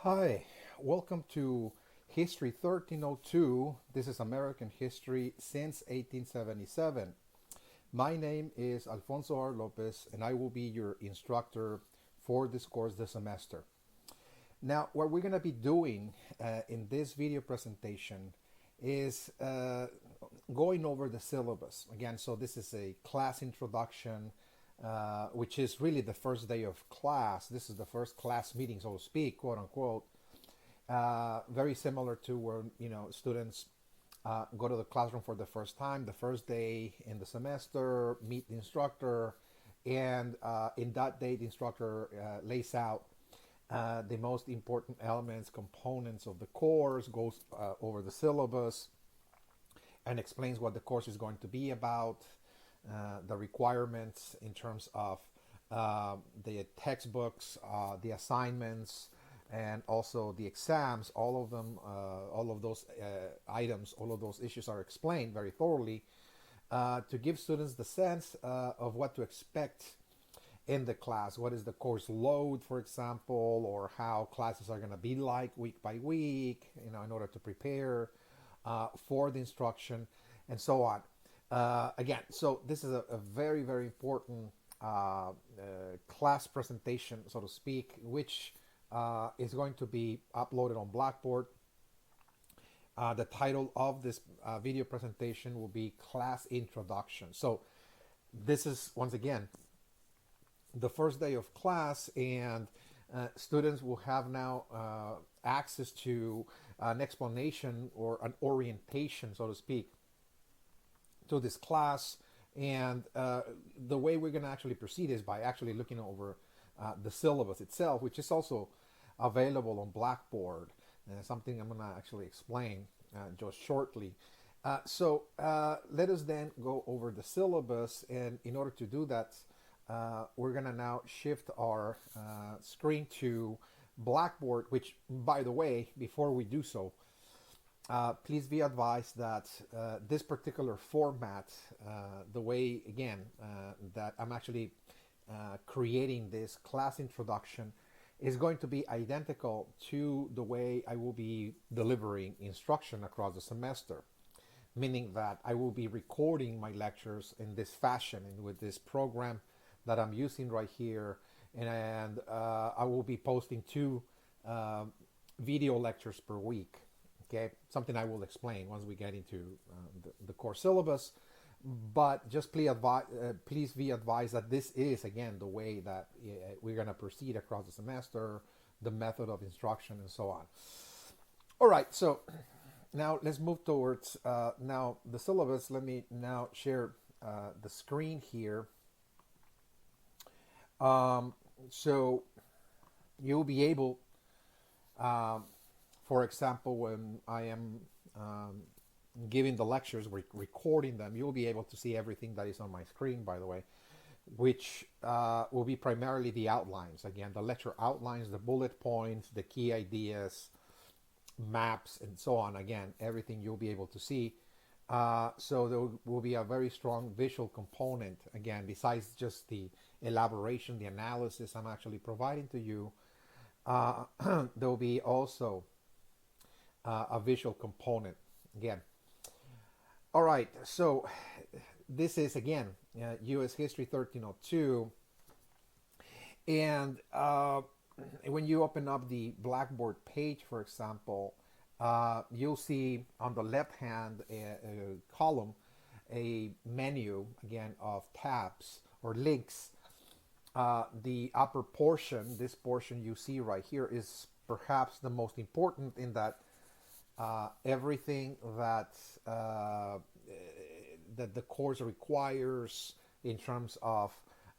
Hi, welcome to History 1302. This is American history since 1877. My name is Alfonso R. Lopez, and I will be your instructor for this course this semester. Now, what we're going to be doing in this video presentation is going over the syllabus. Again, so this is a class introduction, which is really the first day of class. This is the first class meeting, so to speak, quote unquote. Very similar to where students go to the classroom for the first time, the first day in the semester, meet the instructor, and in that day, the instructor lays out the most important elements, components of the course, goes over the syllabus, and explains what the course is going to be about, the requirements in terms of the textbooks, the assignments, and also the exams. All of them, all of those items, all of those issues are explained very thoroughly to give students the sense of what to expect in the class. What is the course load, for example, or how classes are going to be like week by week, in order to prepare for the instruction and so on. Again, so this is a very, very important class presentation, so to speak, which is going to be uploaded on Blackboard. The title of this video presentation will be Class Introduction. So this is, once again, the first day of class, and students will have now access to an explanation or an orientation, so to speak, to this class. And the way we're going to actually proceed is by actually looking over the syllabus itself, which is also available on Blackboard, something I'm going to actually explain just shortly. So let us then go over the syllabus, and in order to do that, we're going to now shift our screen to Blackboard, which, by the way, before we do so, please be advised that this particular format, the way, again, that I'm actually creating this class introduction, is going to be identical to the way I will be delivering instruction across the semester. Meaning that I will be recording my lectures in this fashion and with this program that I'm using right here, and I will be posting two video lectures per week. Okay, something I will explain once we get into the course syllabus. But just please be advised that this is, again, the way that we're going to proceed across the semester, the method of instruction, and so on. All right, so now let's move towards now the syllabus. Let me now share the screen here. So you'll be able, for example, when I am giving the lectures, recording them, you'll be able to see everything that is on my screen, by the way, which will be primarily the outlines. Again, the lecture outlines, the bullet points, the key ideas, maps, and so on. Again, everything you'll be able to see. So there will be a very strong visual component, again, besides just the elaboration, the analysis I'm actually providing to you. There will be also a visual component, again. All right, so this is, again, U.S. History 1302. And when you open up the Blackboard page, for example, you'll see on the left-hand column a menu, again, of tabs or links. The upper portion, this portion you see right here, is perhaps the most important, in that everything that that the course requires in terms of,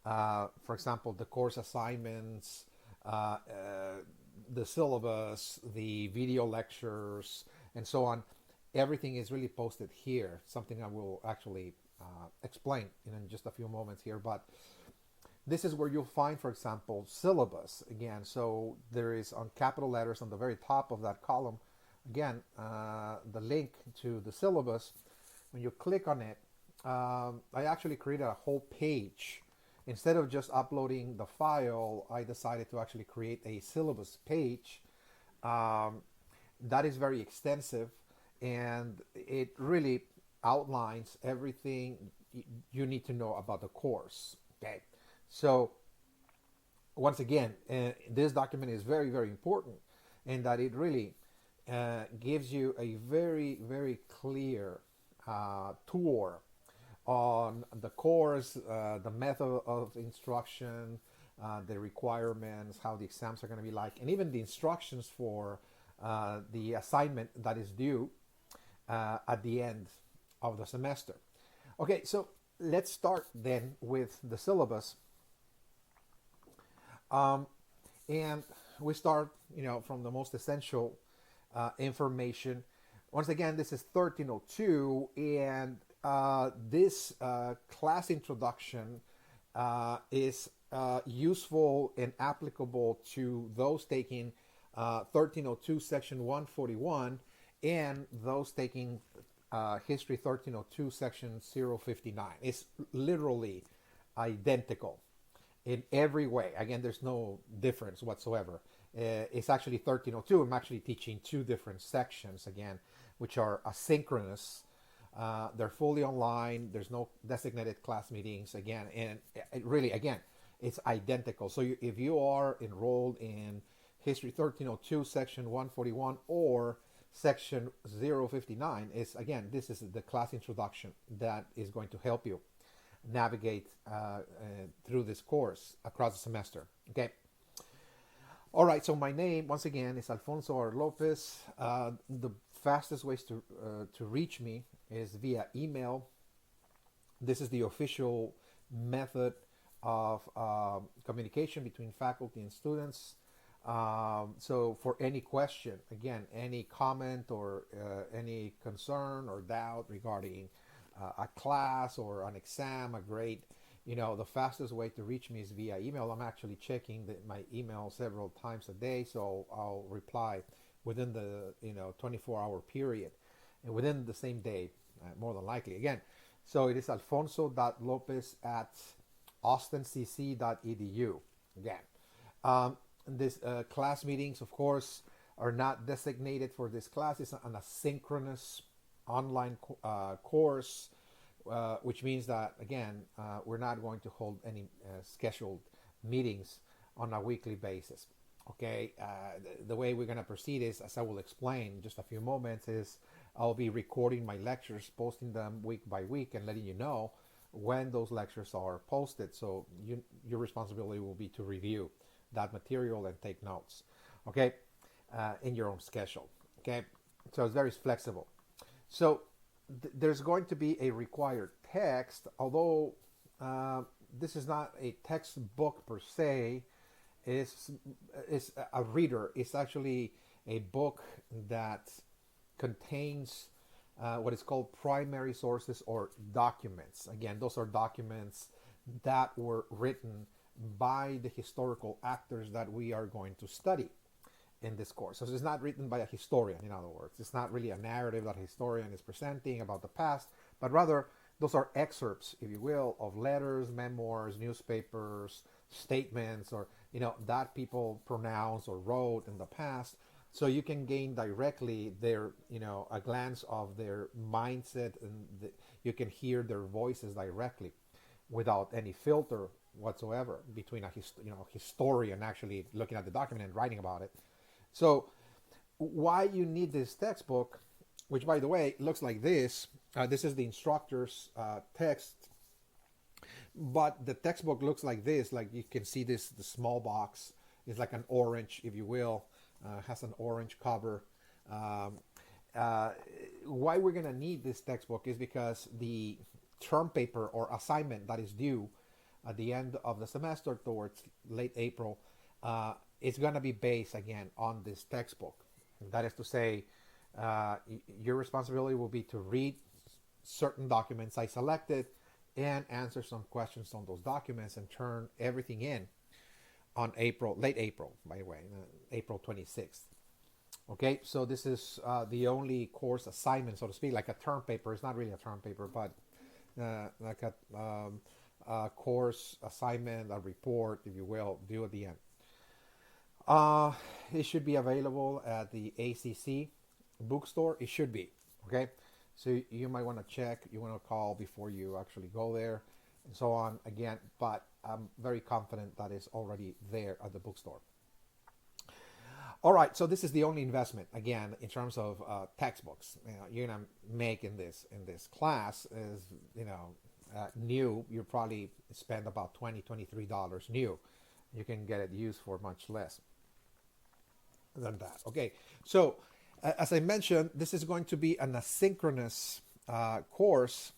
for example, the course assignments, the syllabus, the video lectures, and so on. Everything is really posted here, something I will actually explain in just a few moments here. But this is where you'll find, for example, syllabus. Again, so there is, on capital letters on the very top of that column, again, the link to the syllabus. When you click on it, I actually created a whole page. Instead of just uploading the file, I decided to actually create a syllabus page Um, that is very extensive, and it really outlines everything you need to know about the course. Okay, so once again, this document is very, very important in that it really gives you a very, very clear tour on the course, the method of instruction, the requirements, how the exams are going to be like, and even the instructions for the assignment that is due at the end of the semester. Okay, so let's start then with the syllabus. Um, and we start, from the most essential information. Once again, this is 1302, and this class introduction is useful and applicable to those taking 1302 section 141 and those taking history 1302 section 059. It's literally identical in every way. Again, there's no difference whatsoever. It's actually 1302. I'm actually teaching two different sections again, which are asynchronous. They're fully online. There's no designated class meetings again, and it really, again, it's identical. So if you are enrolled in History 1302, Section 141, or Section 059, this is the class introduction that is going to help you navigate through this course across the semester. Okay. All right. So my name, once again, is Alfonso R. Lopez. The fastest ways to reach me is via email. This is the official method of communication between faculty and students. So for any question, again, any comment or any concern or doubt regarding a class or an exam, a grade, the fastest way to reach me is via email. I'm actually checking my email several times a day, so I'll reply within the 24-hour period and within the same day, more than likely. Again, so it is alfonso.lopez@austincc.edu. Again, this class meetings, of course, are not designated for this class. It's an asynchronous online course, which means that, again, we're not going to hold any scheduled meetings on a weekly basis. Okay, the way we're going to proceed is, as I will explain in just a few moments, is I'll be recording my lectures, posting them week by week, and letting you know when those lectures are posted. So your responsibility will be to review that material and take notes, okay, in your own schedule. Okay, so it's very flexible. So there's going to be a required text, although this is not a textbook per se. It's a reader. It's actually a book that contains what is called primary sources or documents. Again, those are documents that were written by the historical actors that we are going to study in this course. So it's not written by a historian, in other words. It's not really a narrative that a historian is presenting about the past, but rather those are excerpts, if you will, of letters, memoirs, newspapers, statements, or that people pronounced or wrote in the past. So you can gain directly their, a glance of their mindset, and you can hear their voices directly without any filter whatsoever between a historian actually looking at the document and writing about it. So why you need this textbook, which, by the way, looks like this. This is the instructor's text, but the textbook looks like this. Like you can see this, the small box is like an orange, if you will, has an orange cover. Why we're going to need this textbook is because the term paper or assignment that is due at the end of the semester towards late April, it's going to be based again on this textbook. That is to say, your responsibility will be to read certain documents I selected and answer some questions on those documents and turn everything in on late April, by the way, April 26th. Okay, so this is the only course assignment, so to speak, like a term paper. It's not really a term paper, but like a course assignment, a report, if you will, due at the end. it should be available at the ACC bookstore. It should be, okay? So you might want to check, you want to call before you actually go there and so on again, but I'm very confident that it's already there at the bookstore. All right, so this is the only investment again in terms of textbooks you're gonna make in this class is new. You probably spend about $23 new. You can get it used for much less than that. Okay, so as I mentioned, this is going to be an asynchronous course.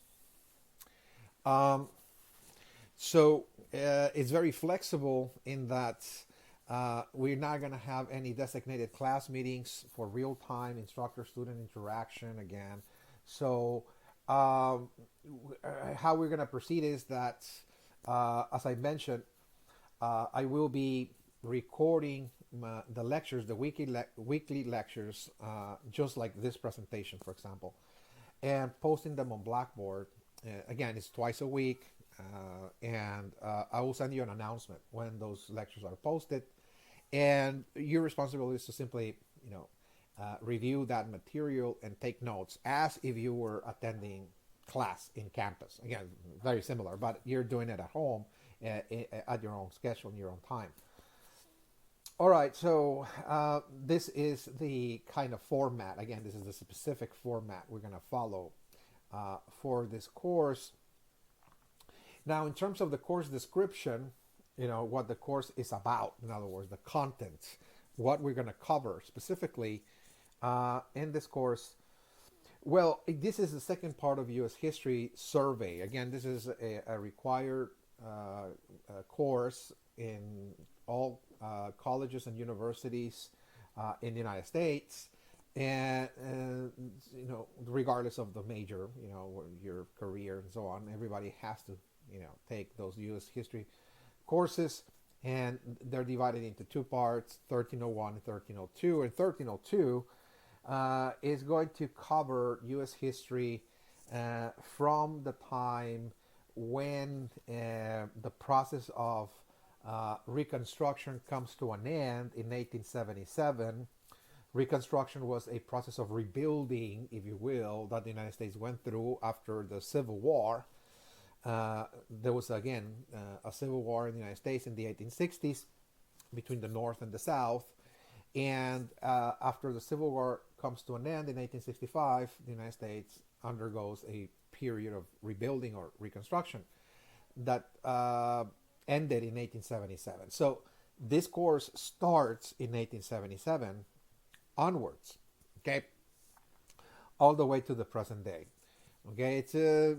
So it's very flexible in that we're not going to have any designated class meetings for real-time instructor-student interaction again. So how we're going to proceed is that, as I mentioned, I will be recording the lectures, the weekly lectures, just like this presentation, for example, and posting them on Blackboard. Again, it's twice a week, and I will send you an announcement when those lectures are posted. And your responsibility is to simply, review that material and take notes as if you were attending class in campus. Again, very similar, but you're doing it at home at your own schedule in your own time. All right, so this is the kind of format. Again, this is the specific format we're going to follow for this course. Now, in terms of the course description, what the course is about, in other words, the content, what we're going to cover specifically in this course. Well, this is the second part of U.S. History Survey. Again, this is a required course in all colleges and universities in the United States, and regardless of the major, your career and so on, everybody has to, take those U.S. history courses, and they're divided into two parts: 1301 and 1302. And 1302 is going to cover U.S. history from the time when the process of Reconstruction comes to an end in 1877. Reconstruction was a process of rebuilding, if you will, that the United States went through after the Civil War. There was, again, a civil war in the United States in the 1860s between the North and the South. And after the Civil War comes to an end in 1865, the United States undergoes a period of rebuilding or reconstruction that ended in 1877. So this course starts in 1877 onwards, okay, all the way to the present day. Okay, it's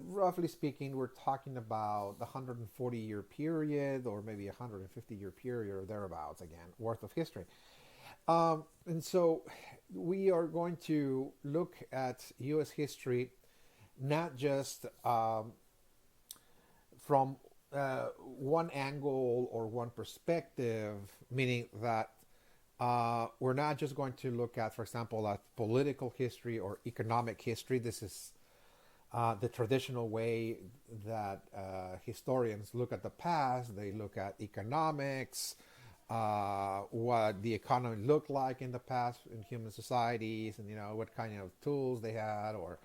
roughly speaking, we're talking about the 140-year period, or maybe 150-year period, or thereabouts, again, worth of history. And so we are going to look at U.S. history not just from one angle or one perspective, meaning that we're not just going to look at, for example, at political history or economic history. This is the traditional way that historians look at the past. They look at economics, what the economy looked like in the past in human societies, and what kind of tools they had, or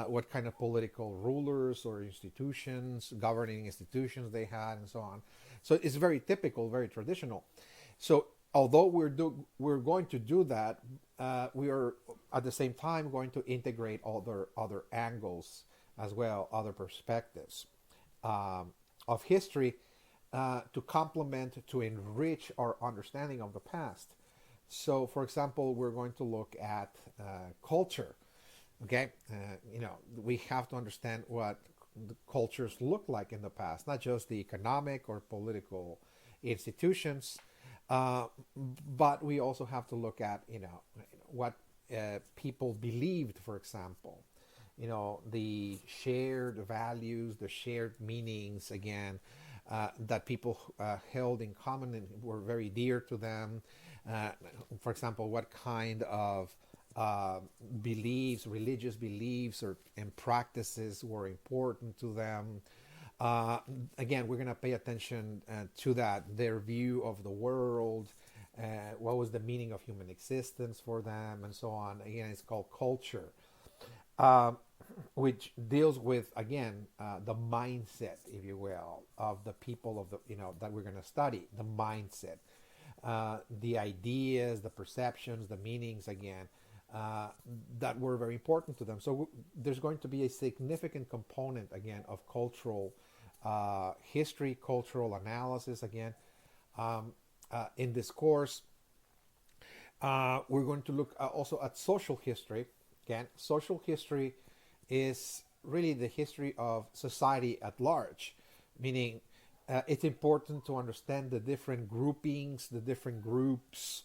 what kind of political rulers or institutions, governing institutions they had, and so on. So it's very typical, very traditional. So although we're going to do that, we are at the same time going to integrate other angles as well, other perspectives of history to complement, to enrich our understanding of the past. So, for example, we're going to look at culture. Okay, we have to understand what the cultures look like in the past, not just the economic or political institutions, but we also have to look at what people believed, for example, the shared values, the shared meanings, again, that people held in common and were very dear to them. For example, what kind of beliefs, religious beliefs and practices were important to them. Again, we're going to pay attention to that, their view of the world, what was the meaning of human existence for them, and so on. Again, it's called culture, um, which deals with, again, the mindset, if you will, of the people of the, that we're going to study, the mindset, the ideas, the perceptions, the meanings, again, uh, that were very important to them. So there's going to be a significant component, again, of cultural history, cultural analysis, again, um, in this course. We're going to look also at social history. Again, social history is really the history of society at large, meaning it's important to understand the different groupings, the different groups,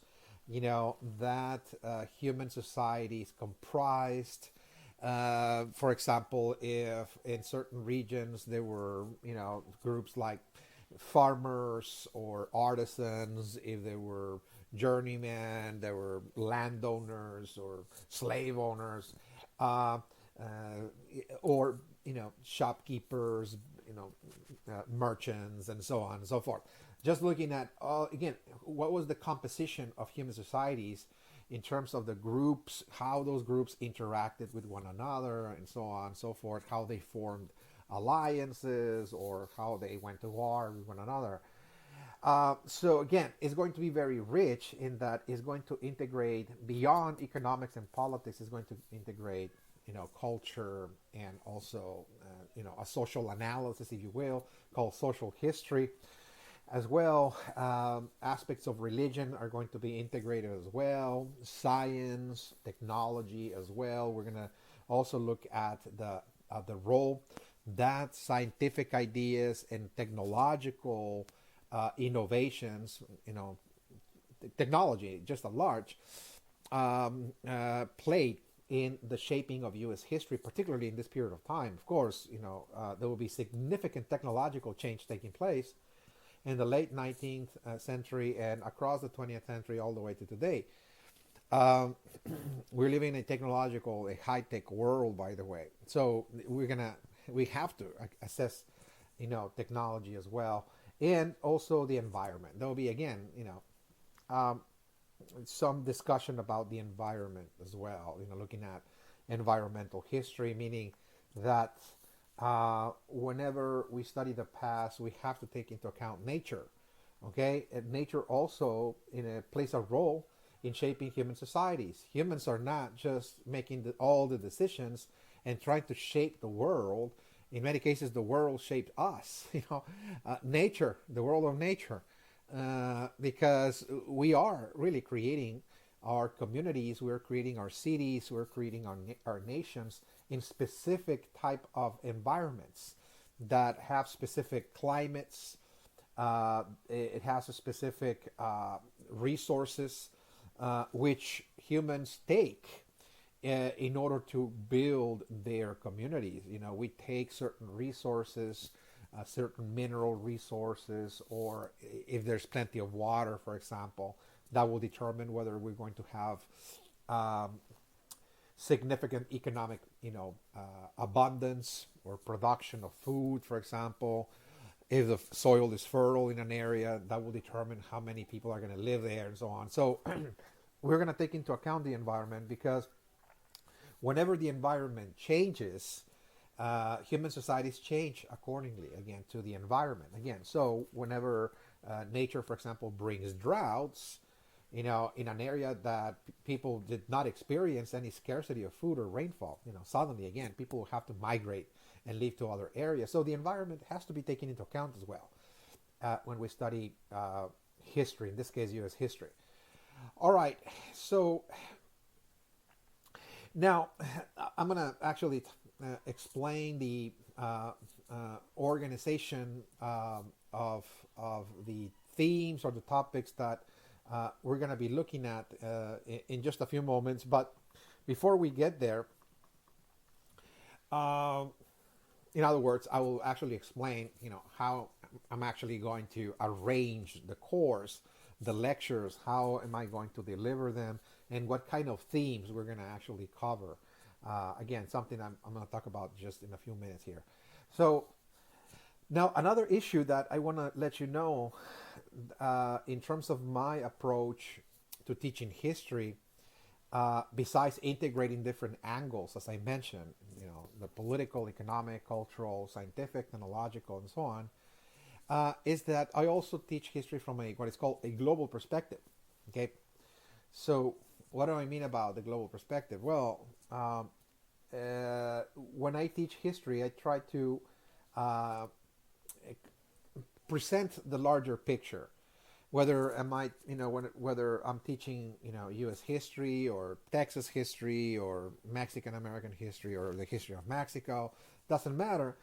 that human society is comprised. For example, if in certain regions there were, groups like farmers or artisans, if there were journeymen, there were landowners or slave owners, uh, uh, or shopkeepers, merchants, and so on and so forth. Just looking at again, what was the composition of human societies in terms of the groups, how those groups interacted with one another, and so on and so forth, how they formed alliances or how they went to war with one another. So again, it's going to be very rich in that it's going to integrate beyond economics and politics. It's going to integrate, culture, and also, a social analysis, if you will, called social history as well. Aspects of religion are going to be integrated as well. Science, technology as well. We're going to also look at the role that scientific ideas and technological innovations, technology just at large, played in the shaping of U.S. history, particularly in this period of time. Of course, there will be significant technological change taking place in the late 19th century and across the 20th century all the way to today. Um, we're living in a high-tech world, by the way. So we have to assess, technology as well, and also the environment. There will be, again, um, some discussion about the environment as well. Looking at environmental history, meaning that whenever we study the past, we have to take into account nature. Okay, and nature also plays a role in shaping human societies. Humans are not just making all the decisions and trying to shape the world. In many cases, the world shaped us. Nature, the world of nature, because we are really creating our communities, we're creating our cities, we're creating our nations in specific type of environments that have specific climates. It has a specific resources which humans take in order to build their communities. We take certain resources, certain mineral resources, or if there's plenty of water, for example, that will determine whether we're going to have significant economic, abundance or production of food, for example. If the soil is fertile in an area, that will determine how many people are going to live there, and so on. So we're going to take into account the environment, because whenever the environment changes, human societies change accordingly, again, to the environment. Again, so whenever nature, for example, brings droughts, in an area that people did not experience any scarcity of food or rainfall, suddenly, again, people will have to migrate and leave to other areas. So the environment has to be taken into account as well when we study history, in this case, U.S. history. All right, so now I'm going to actually explain the organization of the themes or the topics that we're going to be looking at in just a few moments. But before we get there, in other words, I will actually explain, how I'm actually going to arrange the course, the lectures, how am I going to deliver them, and what kind of themes we're going to actually cover. Again, something I'm going to talk about just in a few minutes here. So now another issue that I want to let you know in terms of my approach to teaching history, besides integrating different angles, as I mentioned, the political, economic, cultural, scientific, technological, and so on, is that I also teach history from what is called a global perspective. Okay, so what do I mean about the global perspective? Well, when I teach history, I try to uh, present the larger picture. Whether whether I'm teaching, U.S. history or Texas history or Mexican American history or the history of Mexico, doesn't matter.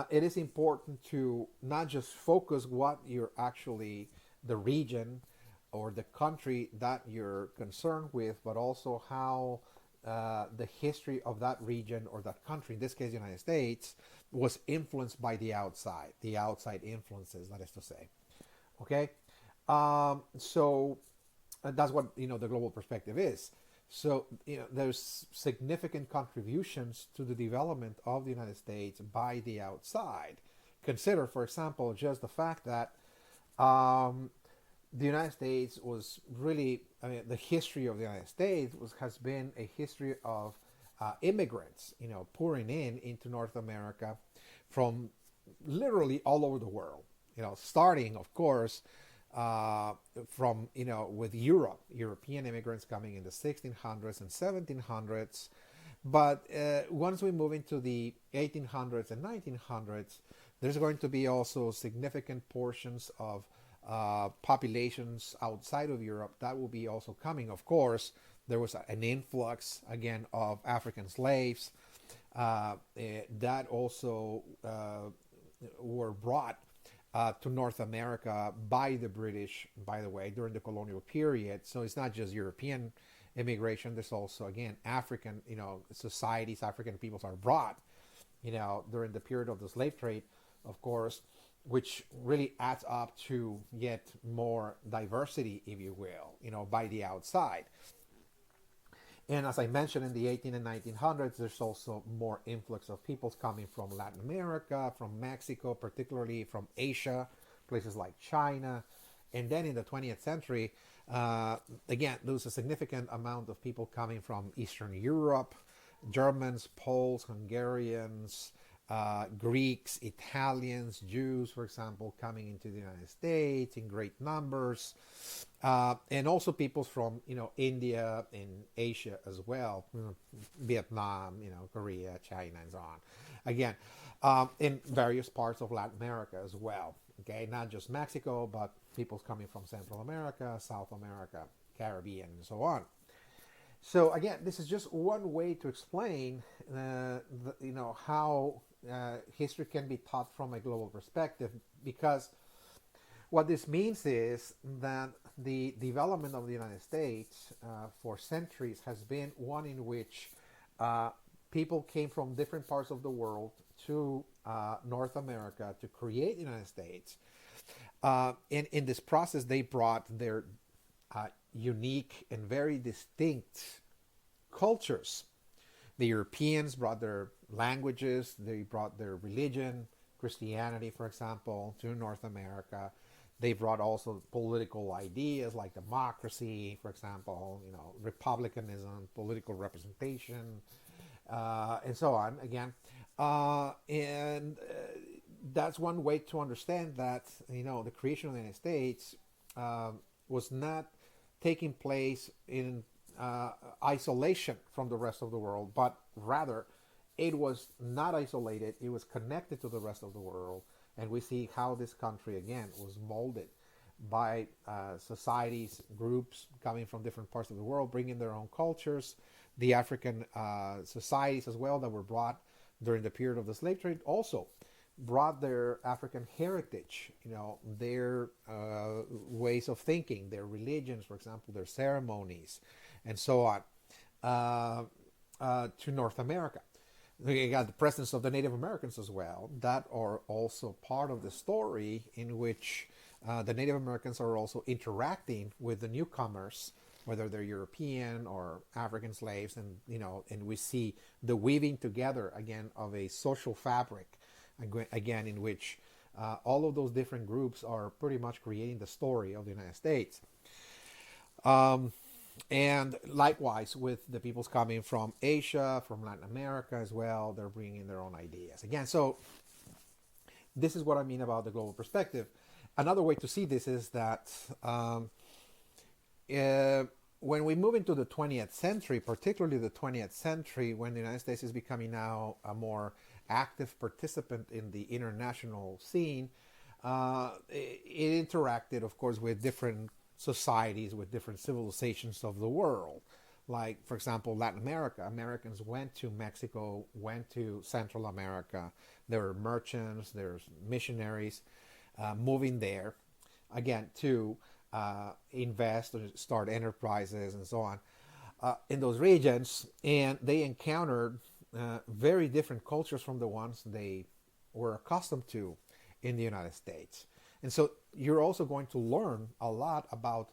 It is important to not just focus what you're actually the region or the country that you're concerned with, but also how the history of that region or that country, in this case, the United States, was influenced by the outside influences, that is to say. Okay, so that's what the global perspective is. So there's significant contributions to the development of the United States by the outside. Consider, for example, just the fact that the United States was really, the history of the United States has been a history of immigrants, pouring into North America from literally all over the world. Starting, of course, from with European immigrants coming in the 1600s and 1700s, but once we move into the 1800s and 1900s, there's going to be also significant portions of populations outside of Europe that will be also coming. Of course, there was an influx again of African slaves that also were brought to North America by the British, by the way, during the colonial period. So it's not just European immigration. There's also, again, African, societies, African peoples are brought, during the period of the slave trade, of course, which really adds up to yet more diversity, if you will, by the outside. And as I mentioned, in the 18 and 1900s, there's also more influx of peoples coming from Latin America, from Mexico, particularly from Asia, places like China. And then in the 20th century, again, there was a significant amount of people coming from Eastern Europe, Germans, Poles, Hungarians, Greeks, Italians, Jews, for example, coming into the United States in great numbers, and also people from India and Asia as well, Vietnam, Korea, China, and so on. Again, in various parts of Latin America as well. Okay, not just Mexico, but people coming from Central America, South America, Caribbean, and so on. So again, this is just one way to explain, how history can be taught from a global perspective, because what this means is that the development of the United States for centuries has been one in which people came from different parts of the world to North America to create the United States. In this process, they brought their unique and very distinct cultures. The Europeans brought their languages, they brought their religion, Christianity, for example, to North America. They brought also political ideas like democracy, for example, republicanism, political representation, and so on. Again, and that's one way to understand that the creation of the United States was not taking place in isolation from the rest of the world, but rather it was not isolated, it was connected to the rest of the world. And we see how this country, again, was molded by societies, groups coming from different parts of the world, bringing their own cultures. The African societies as well that were brought during the period of the slave trade also brought their African heritage, their ways of thinking, their religions, for example, their ceremonies, and so on, to North America. You got the presence of the Native Americans as well, that are also part of the story, in which the Native Americans are also interacting with the newcomers, whether they're European or African slaves, and and we see the weaving together again of a social fabric, again in which All of those different groups are pretty much creating the story of the United States. Um, and likewise with the peoples coming from Asia, from Latin America as well, they're bringing their own ideas. Again, so this is what I mean about the global perspective. Another way to see this is that uh, when we move into the 20th century, particularly the 20th century, when the United States is becoming now a more active participant in the international scene, it interacted, of course, with different societies, with different civilizations of the world. Like, for example, Latin America. Americans went to Mexico, went to Central America. There were merchants, there's missionaries moving there, again, to invest or start enterprises and so on in those regions. And they encountered very different cultures from the ones they were accustomed to in the United States. And so you're also going to learn a lot about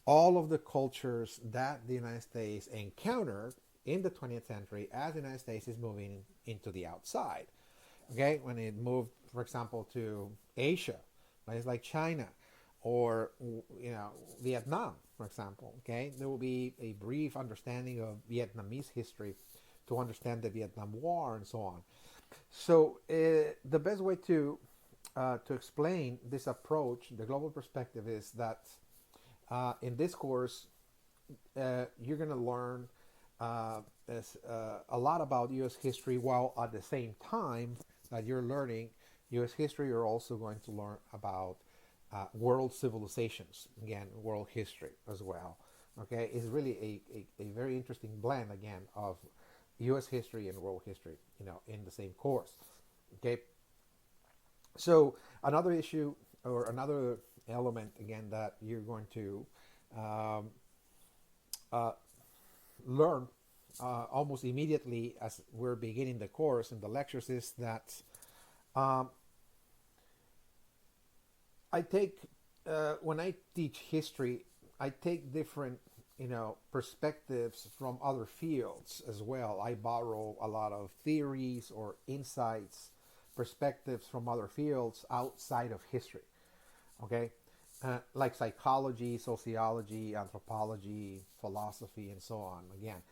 all of the cultures that the United States encountered in the 20th century as the United States is moving into the outside. Okay, when it moved, for example, to Asia, places like China, or Vietnam, for example. Okay, there will be a brief understanding of Vietnamese history to understand the Vietnam War and so on. So the best way to explain this approach, the global perspective, is that in this course you're going to learn a lot about U.S. history, while at the same time that you're learning U.S. history, you're also going to learn about world civilizations, again, world history as well. Okay, it's really a very interesting blend, again, of U.S. history and world history, in the same course. Okay, so another issue or another element, again, that you're going to um, uh, learn almost immediately as we're beginning the course and the lectures is that um, I take when I teach history, I take different perspectives from other fields as well. I borrow a lot of theories or insights, perspectives from other fields outside of history. Okay, like psychology, sociology, anthropology, philosophy, and so on. Again,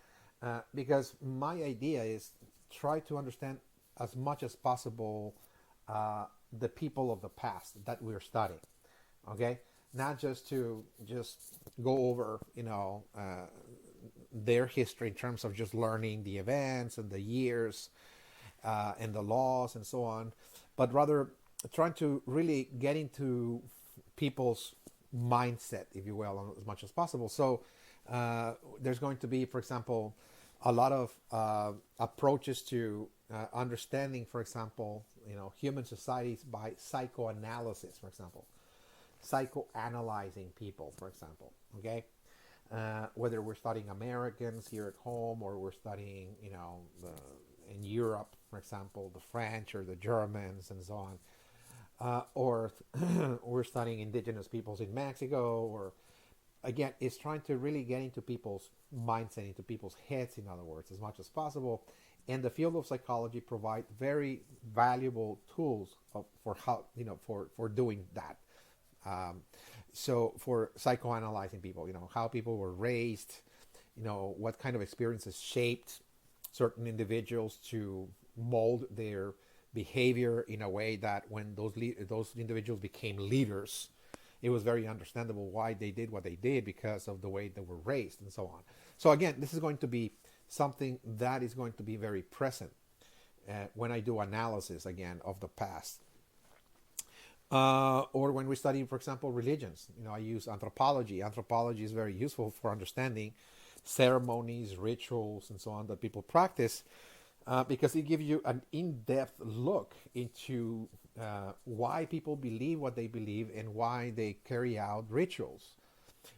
because my idea is try to understand as much as possible the people of the past that we're studying. Okay, not just to just go over their history in terms of just learning the events and the years and the laws and so on, but rather trying to really get into people's mindset, if you will, as much as possible. So there's going to be, for example, a lot of approaches to understanding, for example, human societies by psychoanalysis, for example, psychoanalyzing people, for example. Okay, whether we're studying Americans here at home or we're studying, in Europe, for example, the French or the Germans and so on, or we're studying indigenous peoples in Mexico, or again, it's trying to really get into people's mindset, into people's heads, in other words, as much as possible. And the field of psychology provide very valuable tools for how for doing that. So for psychoanalyzing people, how people were raised, what kind of experiences shaped certain individuals to mold their behavior in a way that when those individuals became leaders, it was very understandable why they did what they did because of the way they were raised and so on. So again, this is going to be something that is going to be very present when I do analysis, again, of the past. Or when we study, for example, religions, I use anthropology. Anthropology is very useful for understanding ceremonies, rituals, and so on that people practice because it gives you an in-depth look into why people believe what they believe and why they carry out rituals.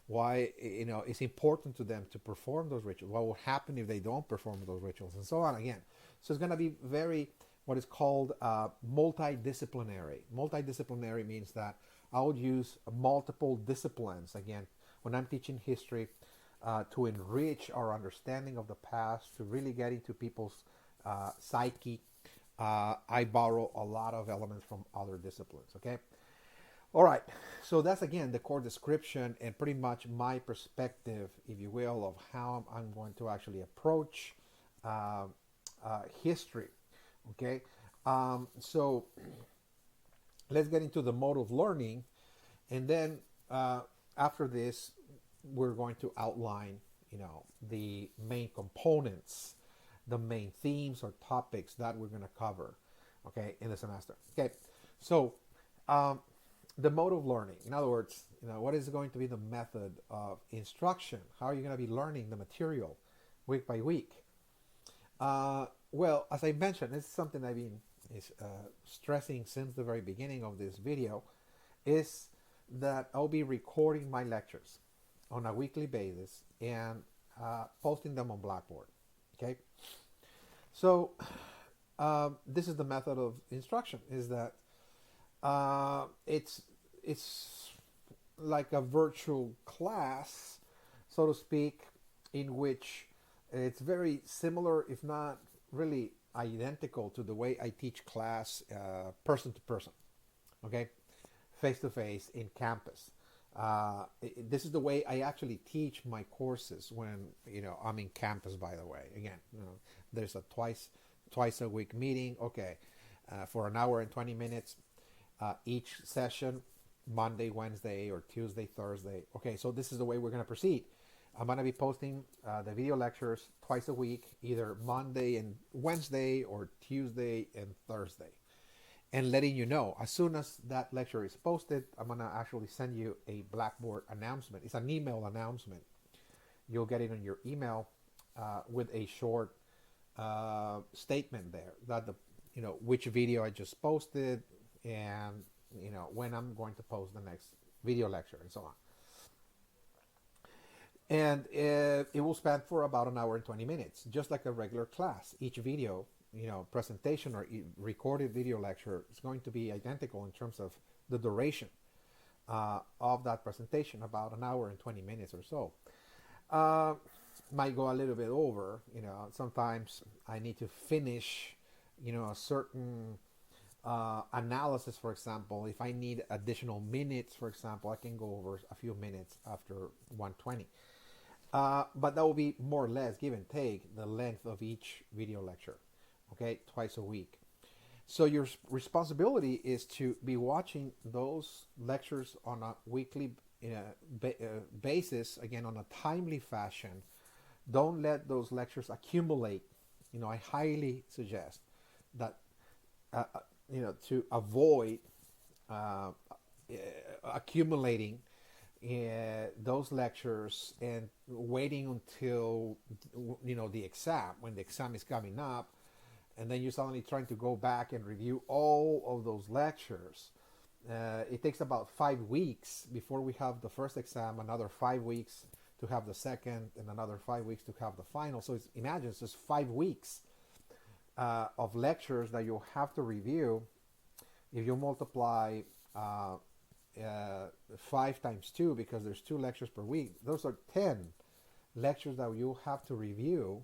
Why it's important to them to perform those rituals. What will happen if they don't perform those rituals, and so on. Again, so it's going to be very what is called multidisciplinary. Multidisciplinary means that I would use multiple disciplines, again, when I'm teaching history, to enrich our understanding of the past, to really get into people's psyche, I borrow a lot of elements from other disciplines. Okay. All right. So that's again the core description and pretty much my perspective, if you will, of how I'm going to actually approach uh, history. Okay. So let's get into the mode of learning, and then after this, we're going to outline, the main components, the main themes or topics that we're going to cover, okay, in the semester. Okay, so um, the mode of learning. In other words, what is going to be the method of instruction? How are you going to be learning the material week by week? Well, as I mentioned, it's something I've been stressing since the very beginning of this video, is that I'll be recording my lectures on a weekly basis and posting them on Blackboard. Okay, so this is the method of instruction. Is that it's like a virtual class, so to speak, in which it's very similar, if not really identical, to the way I teach class person to person. Okay, face to face in campus. This is the way I actually teach my courses when I'm in campus. By the way, again, there's a twice a week meeting. Okay, for an hour and 20 minutes each session, Monday, Wednesday, or Tuesday, Thursday. Okay, so this is the way we're going to proceed. I'm going to be posting the video lectures twice a week, either Monday and Wednesday or Tuesday and Thursday, and letting you know as soon as that lecture is posted. I'm going to actually send you a Blackboard announcement. It's an email announcement. You'll get it on your email with a short statement there that which video I just posted, and when I'm going to post the next video lecture, and so on. And it will span for about an hour and 20 minutes, just like a regular class. Each video, presentation or recorded video lecture is going to be identical in terms of the duration of that presentation, about an hour and 20 minutes or so. Might go a little bit over. Sometimes I need to finish, a certain analysis, for example. If I need additional minutes, for example, I can go over a few minutes after 120. But that will be more or less, give and take, the length of each video lecture, okay, twice a week. So your responsibility is to be watching those lectures on a weekly basis, again, on a timely fashion. Don't let those lectures accumulate. I highly suggest that, to avoid accumulating those lectures and waiting until the exam, when the exam is coming up, and then you're suddenly trying to go back and review all of those lectures. It takes about 5 weeks before we have the first exam, another 5 weeks to have the second, and another 5 weeks to have the final. So imagine it's just 5 weeks of lectures that you'll have to review. If you multiply 5 times 2, because there's 2 lectures per week, those are 10 lectures that you'll have to review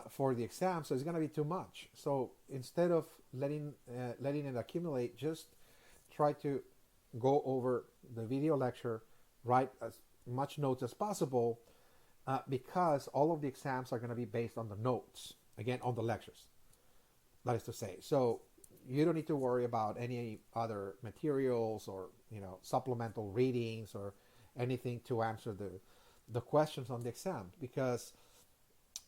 for the exam. So it's going to be too much. So instead of letting it accumulate, just try to go over the video lecture, write as much notes as possible, because all of the exams are going to be based on the notes, again, on the lectures, that is to say. So you don't need to worry about any other materials or supplemental readings or anything to answer the questions on the exam, because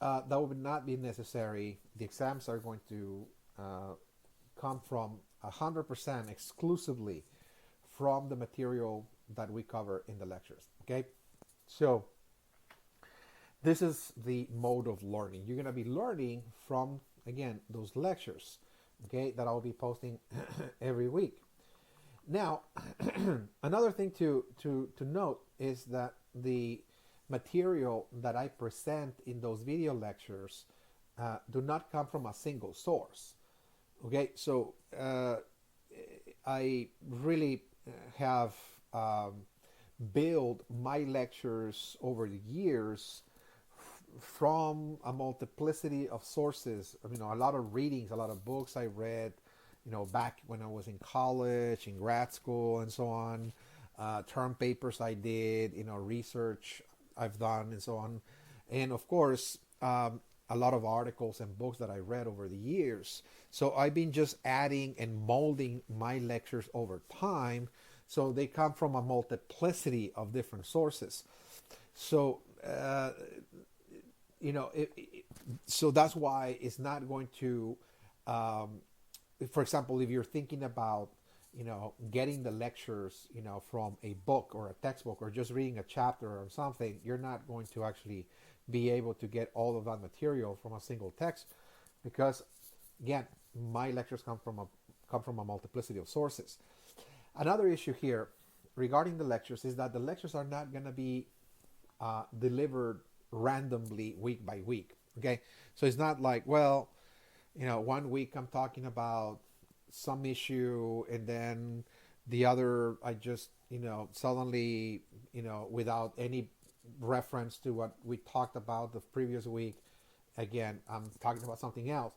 that would not be necessary. The exams are going to come from 100% exclusively from the material that we cover in the lectures. Okay, so this is the mode of learning. You're going to be learning from, again, those lectures, okay, that I'll be posting every week. Now, another thing to note is that the material that I present in those video lectures do not come from a single source. Okay, so I really have built my lectures over the years from a multiplicity of sources. A lot of readings, a lot of books I read, back when I was in college, in grad school, and so on. Term papers I did, research I've done, and so on. And of course, a lot of articles and books that I read over the years. So I've been just adding and molding my lectures over time. So they come from a multiplicity of different sources. So, so that's why it's not going to, for example, if you're thinking about, getting the lectures, from a book or a textbook or just reading a chapter or something, you're not going to actually be able to get all of that material from a single text, because, again, my lectures come from a multiplicity of sources. Another issue here regarding the lectures is that the lectures are not going to be delivered randomly week by week. Okay, so it's not like, well, 1 week I'm talking about some issue, and then the other I just suddenly without any reference to what we talked about the previous week, again I'm talking about something else.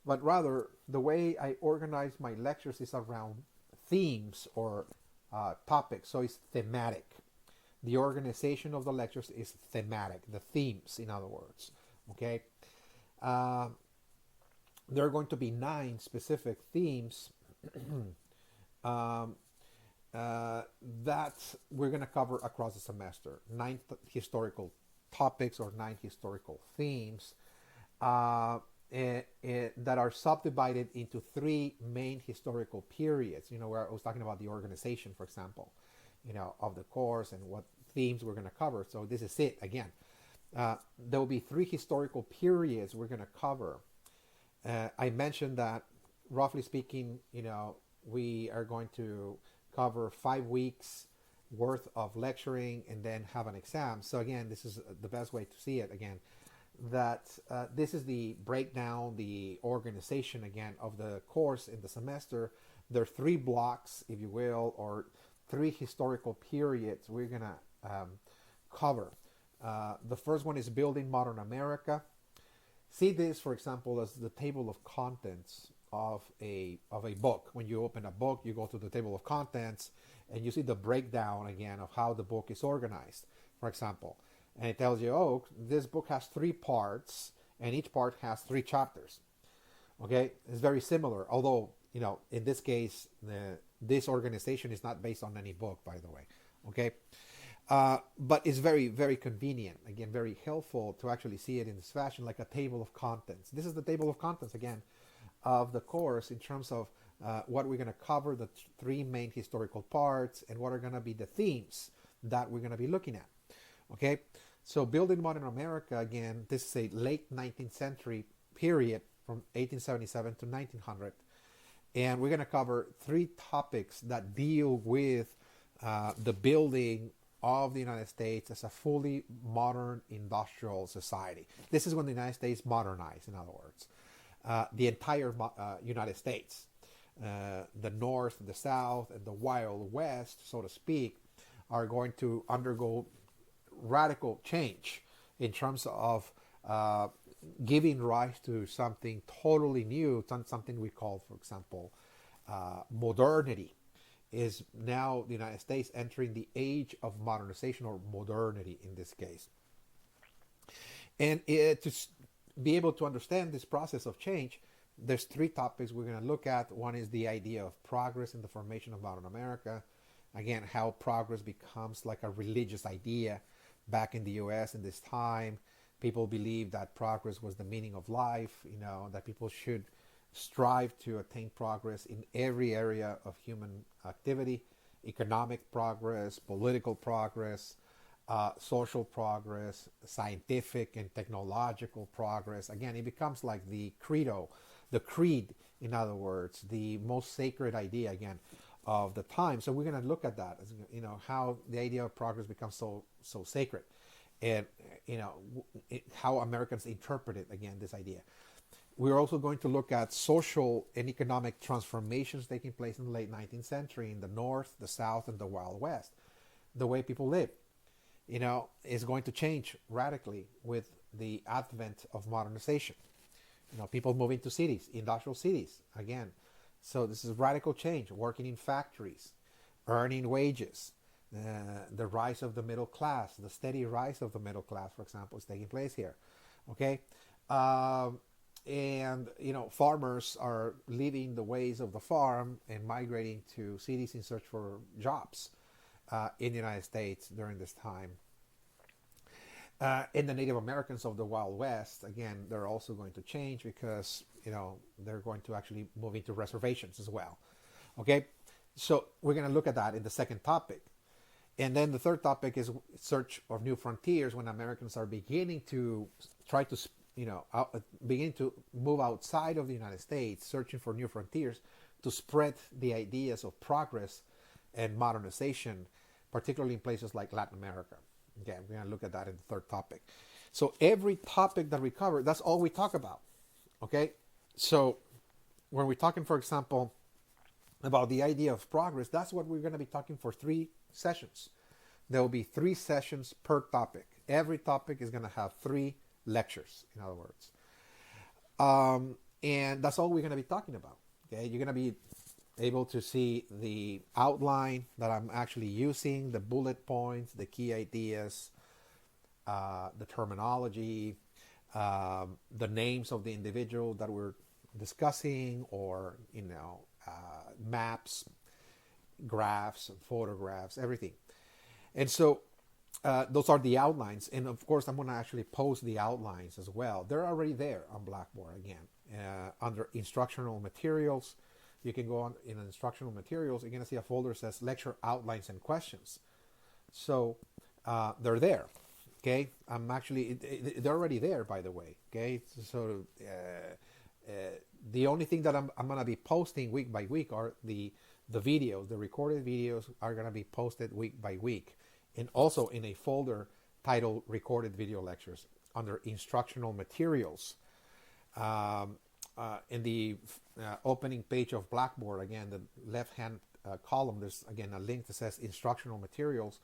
But rather, the way I organize my lectures is around themes or topics. So it's thematic. The organization of the lectures is thematic, the themes, in other words. Okay? There are going to be 9 specific themes that we're going to cover across the semester. 9 historical topics or 9 historical themes that are subdivided into 3 main historical periods. Where I was talking about the organization, for example, of the course and what themes we're going to cover. So this is it again. There will be 3 historical periods we're going to cover. I mentioned that, roughly speaking, we are going to cover 5 weeks worth of lecturing and then have an exam. So again, this is the best way to see it again, that this is the breakdown, the organization again of the course in the semester. There are 3 blocks, if you will, or 3 historical periods we're going to cover. The first one is Building Modern America. See this, for example, as the table of contents of a book. When you open a book, you go to the table of contents and you see the breakdown again of how the book is organized, for example. And it tells you, oh, this book has 3 parts and each part has 3 chapters. Okay, it's very similar, although, in this case, this organization is not based on any book, by the way. Okay. But it's very, very convenient, again, very helpful to actually see it in this fashion, like a table of contents. This is the table of contents, again, of the course in terms of what we're going to cover, the 3 main historical parts, and what are going to be the themes that we're going to be looking at. Okay, so Building Modern America, again, this is a late 19th century period from 1877 to 1900. And we're going to cover 3 topics that deal with the building of the United States as a fully modern industrial society. This is when the United States modernized, in other words. The entire United States, the North, the South, and the Wild West, so to speak, are going to undergo radical change in terms of giving rise to something totally new, something we call, for example, modernity. Is now the United States entering the age of modernization, or modernity in this case. And to be able to understand this process of change, there's 3 topics we're going to look at. One is the idea of progress in the formation of modern America. Again, how progress becomes like a religious idea back in the US in this time. People believed that progress was the meaning of life, that people should strive to attain progress in every area of human activity: economic progress, political progress, social progress, scientific and technological progress. Again, it becomes like the credo, the creed, in other words, the most sacred idea, again, of the time. So we're going to look at that, as, how the idea of progress becomes so sacred, and how Americans interpreted, again, this idea. We're also going to look at social and economic transformations taking place in the late 19th century in the North, the South, and the Wild West. The way people live, is going to change radically with the advent of modernization. People moving to cities, industrial cities, again. So this is radical change, working in factories, earning wages, the rise of the middle class, the steady rise of the middle class, for example, is taking place here. Okay? And farmers are leaving the ways of the farm and migrating to cities in search for jobs in the United States during this time. And the Native Americans of the Wild West, again, they're also going to change because they're going to actually move into reservations as well. Okay, so we're going to look at that in the second topic. And then the third topic is search of new frontiers, when Americans are beginning to try to begin to move outside of the United States, searching for new frontiers to spread the ideas of progress and modernization, particularly in places like Latin America. Again, we're going to look at that in the third topic. So every topic that we cover, that's all we talk about. Okay? So when we're talking, for example, about the idea of progress, that's what we're going to be talking for 3 sessions. There will be 3 sessions per topic. Every topic is going to have 3 lectures, in other words. And that's all we're going to be talking about. Okay? You're going to be able to see the outline that I'm actually using, the bullet points, the key ideas, the terminology, the names of the individual that we're discussing, or maps, graphs, photographs, everything. And so those are the outlines, and of course I'm going to actually post the outlines as well. They're already there on Blackboard again under Instructional Materials. You can go on in Instructional Materials. You're going to see a folder that says Lecture Outlines and Questions. So they're there. Okay, they're already there, by the way. Okay, so the only thing that I'm going to be posting week by week are the videos. The recorded videos are going to be posted week by week, and also in a folder titled Recorded Video Lectures under Instructional Materials. In the opening page of Blackboard, again, the left-hand column, there's again a link that says Instructional Materials.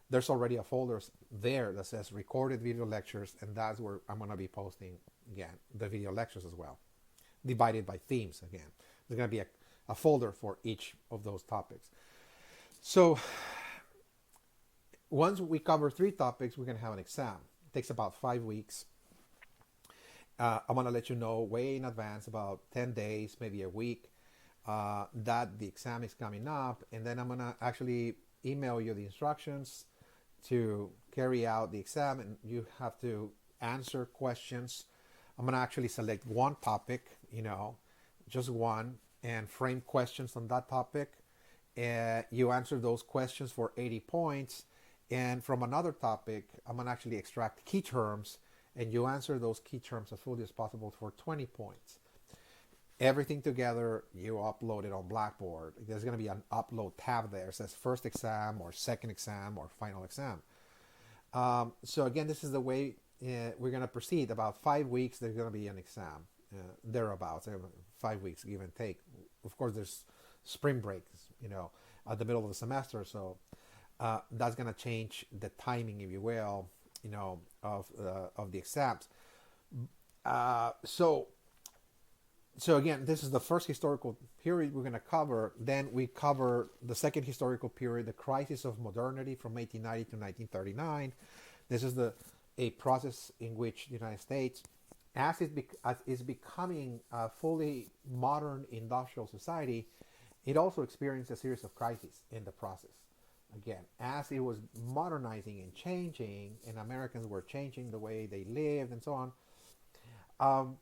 There's already a folder there that says Recorded Video Lectures, and that's where I'm going to be posting, again, the video lectures as well, divided by themes again. There's going to be a folder for each of those topics. So once we cover 3 topics, we're going to have an exam. It takes about 5 weeks. I'm going to let you know way in advance, about 10 days, maybe a week, that the exam is coming up. And then I'm going to actually email you the instructions to carry out the exam. And you have to answer questions. I'm going to actually select one topic, just one, and frame questions on that topic. You answer those questions for 80 points. And from another topic, I'm going to actually extract key terms, and you answer those key terms as fully as possible for 20 points. Everything together, you upload it on Blackboard. There's going to be an upload tab there. It says first exam or second exam or final exam. So again, this is the way we're going to proceed. About 5 weeks, there's going to be an exam. Thereabouts, 5 weeks, give and take. Of course, there's spring breaks, at the middle of the semester. So that's going to change the timing, if you will, of the exams. So again, this is the first historical period we're going to cover. Then we cover the second historical period, the Crisis of Modernity from 1890 to 1939. This is a process in which the United States, as is becoming a fully modern industrial society, it also experienced a series of crises in the process. Again, as it was modernizing and changing, and Americans were changing the way they lived and so on,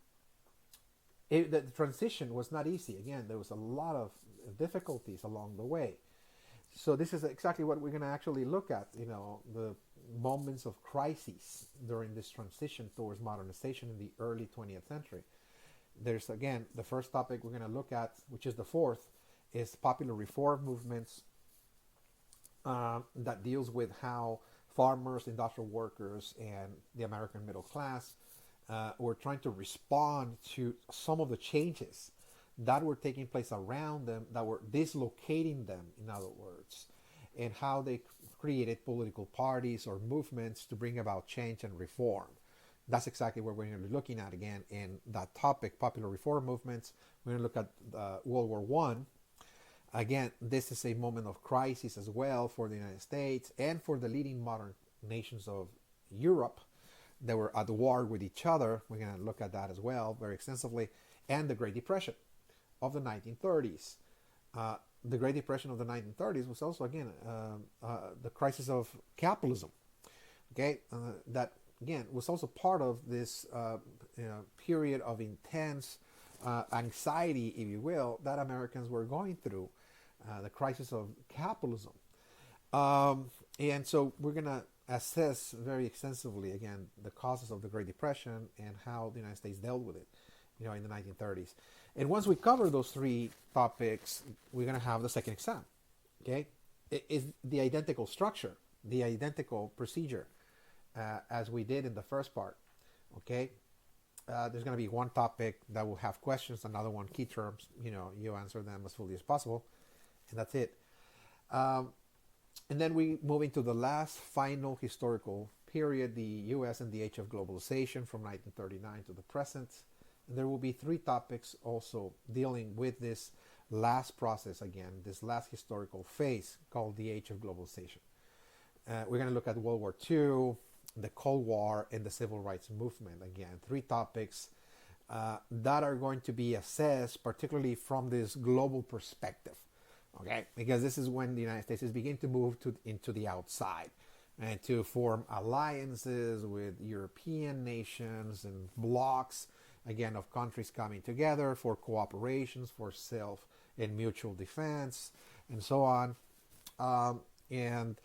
the transition was not easy. Again, there was a lot of difficulties along the way. So this is exactly what we're going to actually look at, the moments of crises during this transition towards modernization in the early 20th century. There's, again, the first topic we're going to look at, which is the fourth, is popular reform movements. That deals with how farmers, industrial workers, and the American middle class were trying to respond to some of the changes that were taking place around them, that were dislocating them, in other words, and how they created political parties or movements to bring about change and reform. That's exactly what we're going to be looking at again in that topic, popular reform movements. We're going to look at World War One. Again, this is a moment of crisis as well for the United States and for the leading modern nations of Europe that were at war with each other. We're going to look at that as well very extensively. And the Great Depression of the 1930s. The Great Depression of the 1930s was also, again, the crisis of capitalism. Okay, that again was also part of this period of intense anxiety, if you will, that Americans were going through, the crisis of capitalism. And so we're going to assess very extensively, again, the causes of the Great Depression and how the United States dealt with it, in the 1930s. And once we cover those three topics, we're going to have the second exam. Okay, it is the identical structure, the identical procedure as we did in the first part. Okay, there's going to be one topic that will have questions, another one key terms. You answer them as fully as possible, and that's it. And then we move into the last final historical period, the U.S. and the age of globalization from 1939 to the present. And there will be three topics also dealing with this last process again, this last historical phase called the age of globalization. We're going to look at World War II, the Cold War, and the Civil Rights Movement. Again, three topics that are going to be assessed particularly from this global perspective. Okay, because this is when the United States is beginning to move into the outside and to form alliances with European nations and blocs, again, of countries coming together for cooperations, for self and mutual defense, and so on. And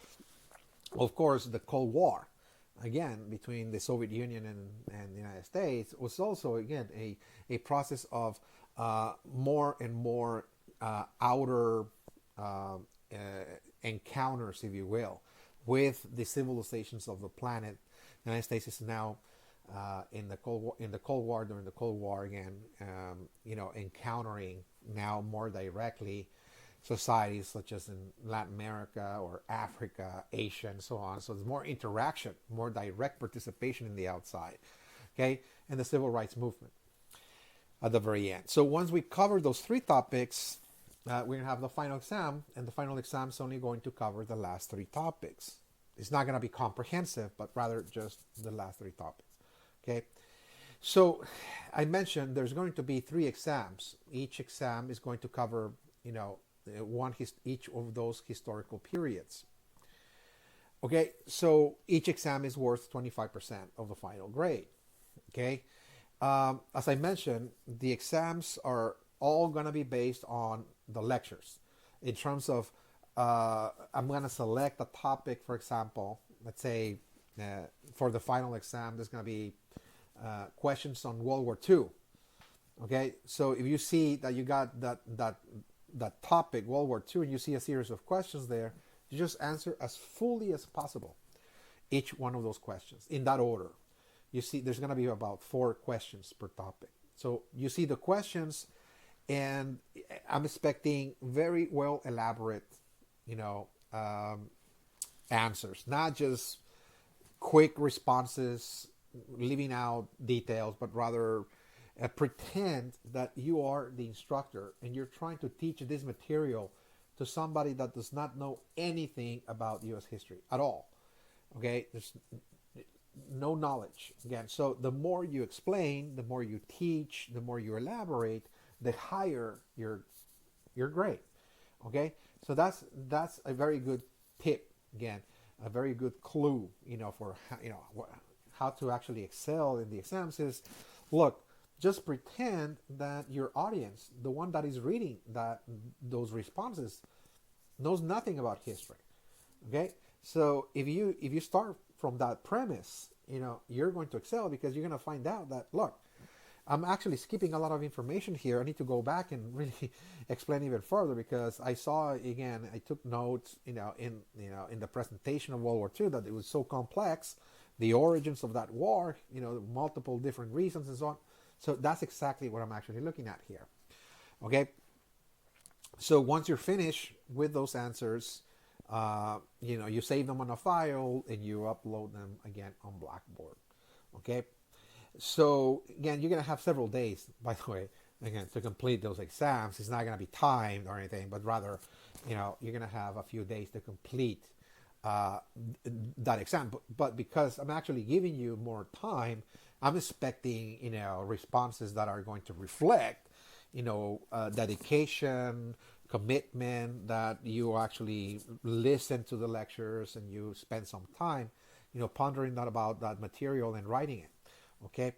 of course, the Cold War, again, between the Soviet Union and the United States was also, again, a process of more and more outer encounters, if you will, with the civilizations of the planet. The United States is now in the Cold War, during the Cold War again, encountering now more directly societies such as in Latin America or Africa, Asia, and so on. So there's more interaction, more direct participation in the outside. Okay, and the Civil Rights Movement at the very end. So once we cover those three topics, we're going to have the final exam, and the final exam is only going to cover the last three topics. It's not going to be comprehensive, but rather just the last three topics. Okay, so I mentioned there's going to be three exams. Each exam is going to cover, each of those historical periods. Okay, so each exam is worth 25% of the final grade. Okay, as I mentioned, the exams are all going to be based on the lectures. In terms of, I'm going to select a topic, for example, let's say for the final exam, there's going to be questions on World War II. Okay, so if you see that you got that topic, World War II, and you see a series of questions there, you just answer as fully as possible each one of those questions in that order. You see, there's going to be about 4 questions per topic. So you see the questions, and I'm expecting very well elaborate, answers, not just quick responses, leaving out details, but rather pretend that you are the instructor and you're trying to teach this material to somebody that does not know anything about U.S. history at all. Okay, there's no knowledge again. So the more you explain, the more you teach, the more you elaborate, the higher your grade. Okay, so that's a very good tip, again, a very good clue, for how to actually excel in the exams is, look, just pretend that your audience, the one that is reading those responses, knows nothing about history. Okay, so if you start from that premise, you're going to excel, because you're going to find out that, look, I'm actually skipping a lot of information here. I need to go back and really explain even further, because I saw, again, I took notes, in the presentation of World War II, that it was so complex, the origins of that war, multiple different reasons and so on. So that's exactly what I'm actually looking at here. Okay. So once you're finished with those answers, you save them on a file and you upload them again on Blackboard. Okay. So again, you're gonna have several days, by the way, again, to complete those exams. It's not gonna be timed or anything, but rather, you're gonna have a few days to complete uh, that exam. But because I'm actually giving you more time, I'm expecting responses that are going to reflect dedication, commitment, that you actually listen to the lectures and you spend some time pondering that about that material and writing it. Okay,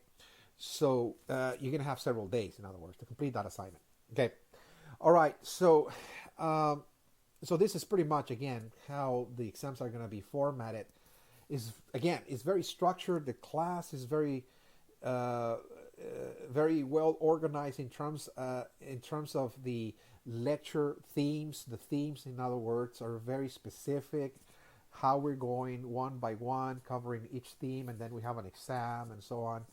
so you're gonna have several days, in other words, to complete that assignment. Okay, all right. So this is pretty much, again, how the exams are gonna be formatted. Is again, it's very structured. The class is very well organized in terms of the lecture themes. The themes, in other words, are very specific. How we're going one by one, covering each theme, and then we have an exam and so on.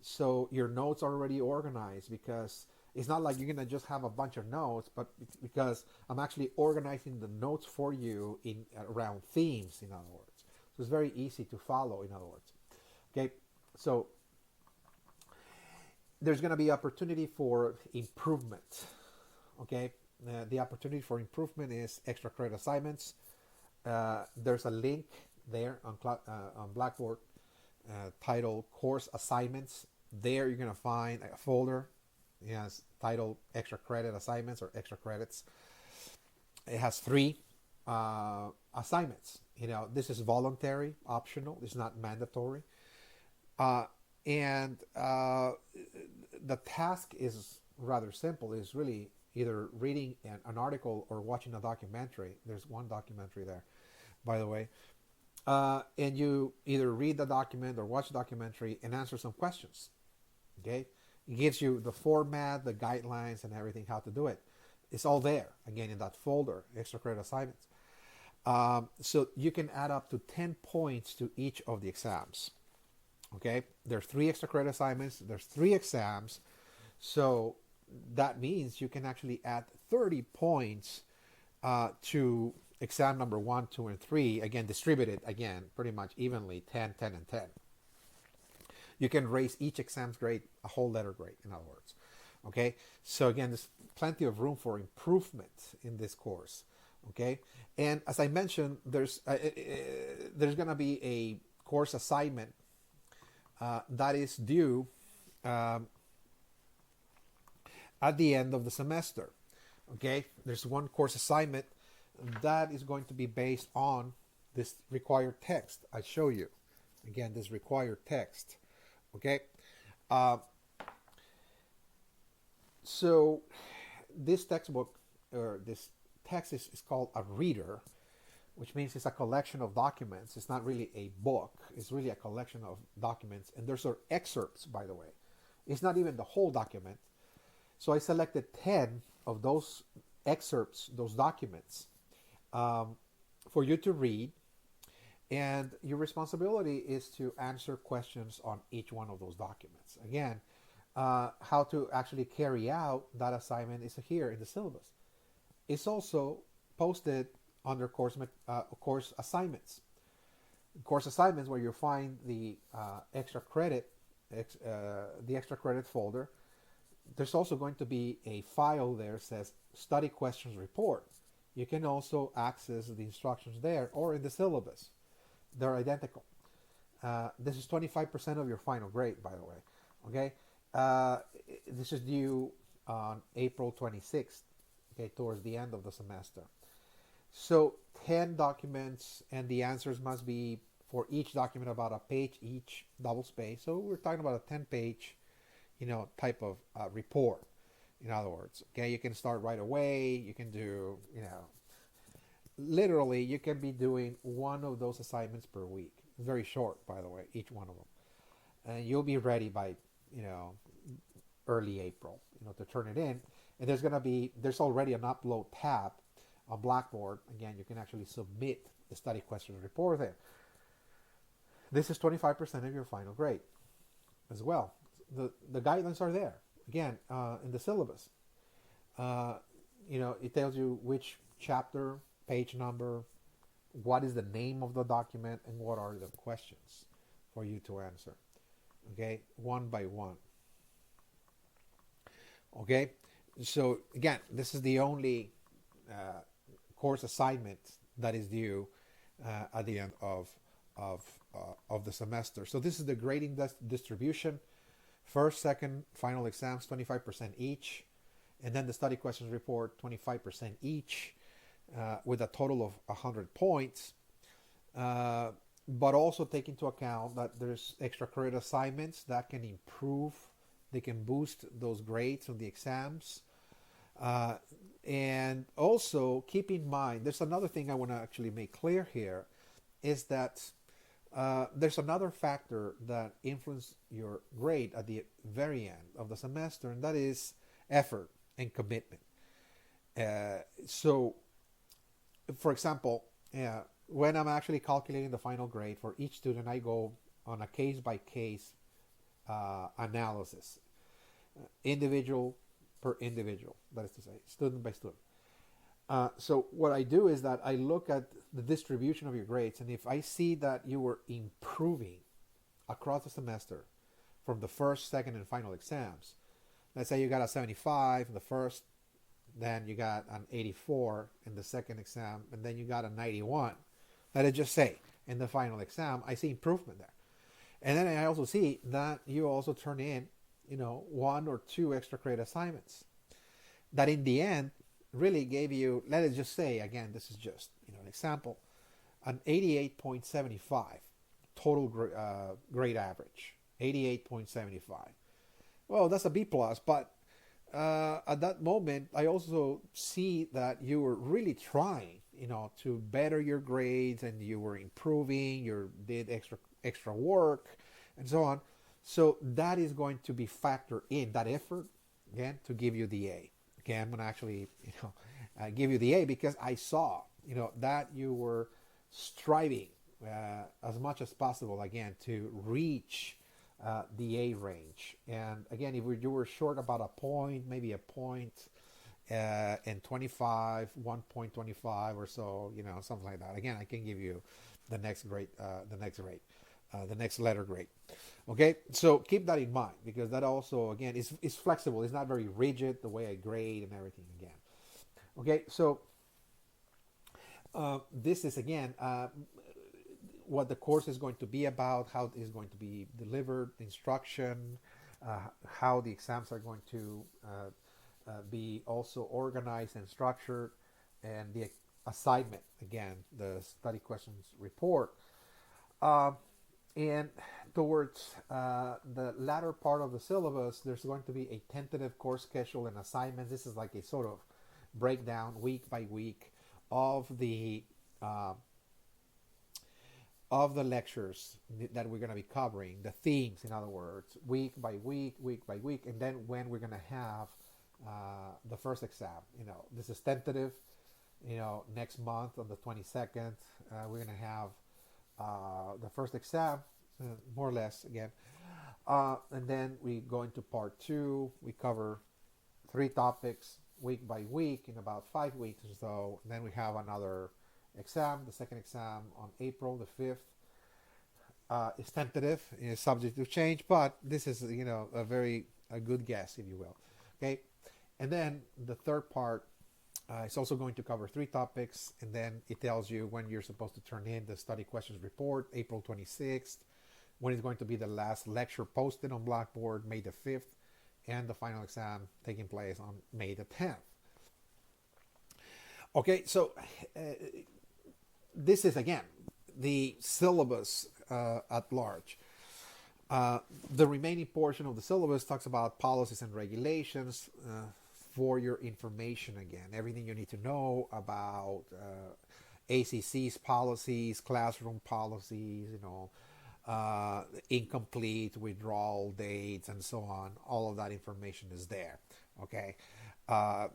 So your notes are already organized, because it's not like you're gonna just have a bunch of notes, but because I'm actually organizing the notes for you in around themes, in other words. So it's very easy to follow, in other words. Okay, so there's going to be opportunity for improvement. Okay, the opportunity for improvement is extra credit assignments. There's a link there on Blackboard titled Course Assignments. There you're going to find a folder. It has titled Extra Credit Assignments or Extra Credits. It has 3 assignments. This is voluntary, optional. It's not mandatory. And the task is rather simple. It's really either reading an article or watching a documentary. There's one documentary there, by the way. And you either read the document or watch the documentary and answer some questions. Okay? It gives you the format, the guidelines, and everything, how to do it. It's all there, again, in that folder, extra credit assignments. So you can add up to 10 points to each of the exams. Okay, there's 3 extra credit assignments, there's 3 exams, so that means you can actually add 30 points to exam number 1, 2, and 3, again, distributed, again, pretty much evenly, 10, 10, and 10. You can raise each exam's grade a whole letter grade, in other words. Okay, so again, there's plenty of room for improvement in this course. Okay, and as I mentioned, there's going to be a course assignment that is due at the end of the semester. Okay, there's one course assignment that is going to be based on this required text I show you. Again, this required text. Okay, so this textbook, or this text, is called a reader, which means it's a collection of documents. It's not really a book. It's really a collection of documents. And there's excerpts, by the way. It's not even the whole document. So I selected 10 of those excerpts, those documents, for you to read. And your responsibility is to answer questions on each one of those documents. Again, how to actually carry out that assignment is here in the syllabus. It's also posted under course assignments. Course assignments, where you'll find the extra credit folder. There's also going to be a file there that says study questions report. You can also access the instructions there or in the syllabus. They're identical. This is 25% of your final grade, by the way. Okay, this is due on April 26th. Okay, towards the end of the semester. So 10 documents, and the answers must be for each document about a page each, double space. So we're talking about a 10-page, type of report. In other words, okay, you can start right away. You can do, literally, you can be doing one of those assignments per week. Very short, by the way, each one of them, and you'll be ready by, early April, to turn it in. And there's already an upload tab on Blackboard. Again, you can actually submit the study question report there. This is 25% of your final grade as well. The guidelines are there, again, in the syllabus. It tells you which chapter, page number, what is the name of the document, and what are the questions for you to answer. okay, one by one. Okay, so again, this is the only course assignment that is due at the end of of the semester. So this is the grading distribution. First, second, final exams, 25% each, and then the study questions report, 25% each, with a total of 100 points. But also take into account that there's extra credit assignments that can improve, they can boost those grades on the exams. And also keep in mind, there's another thing I want to actually make clear here, is that there's another factor that influences your grade at the very end of the semester, and that is effort and commitment. So, for example, when I'm actually calculating the final grade for each student, I go on a case-by-case analysis, individual per individual, that is to say, student by student. So what I do is that I look at the distribution of your grades, and if I see that you were improving across the semester from the first, second, and final exams, let's say you got a 75 in the first, then you got an 84 in the second exam, and then you got a 91. Let us just say in the final exam, I see improvement there. And then I also see that you also turn in, one or two extra credit assignments that in the end really gave you, let us just say, again, this is just an example, an 88.75 total grade average, 88.75. Well, that's a B plus, but at that moment, I also see that you were really trying, to better your grades, and you were improving, you did extra work, and so on. So that is going to be factored in, that effort, again, to give you the A. Okay, I'm going to actually, give you the A because I saw, that you were striving as much as possible, again, to reach the A range. And again, if you were short about a point, maybe a point and 25, 1.25 or so, something like that. Again, I can give you the next grade, the next letter grade. Okay, so keep that in mind, because that also, again, is flexible. It's not very rigid, the way I grade and everything, again. Okay, so this is, again, what the course is going to be about, how it is going to be delivered, instruction, how the exams are going to be also organized and structured, and the assignment, again, the study questions report. And towards the latter part of the syllabus, there's going to be a tentative course schedule and assignments. This is like a sort of breakdown week by week of the lectures that we're going to be covering, the themes, in other words, week by week, and then when we're going to have the first exam. This is tentative. Next month on the 22nd, we're going to have the first exam, more or less, again. And then we go into part 2. We cover 3 topics week by week in about 5 weeks or so. And then we have another exam, the second exam on April the 5th. It's tentative, it's subject to change, but this is, a good guess, if you will. Okay. And then the third part is also going to cover 3 topics, and then it tells you when you're supposed to turn in the study questions report, April 26th, when it's going to be the last lecture posted on Blackboard, May the 5th, and the final exam taking place on May the 10th. Okay, so this is, again, the syllabus at large. The remaining portion of the syllabus talks about policies and regulations for your information, again. Everything you need to know about ACC's policies, classroom policies, incomplete withdrawal dates, and so on. All of that information is there, okay?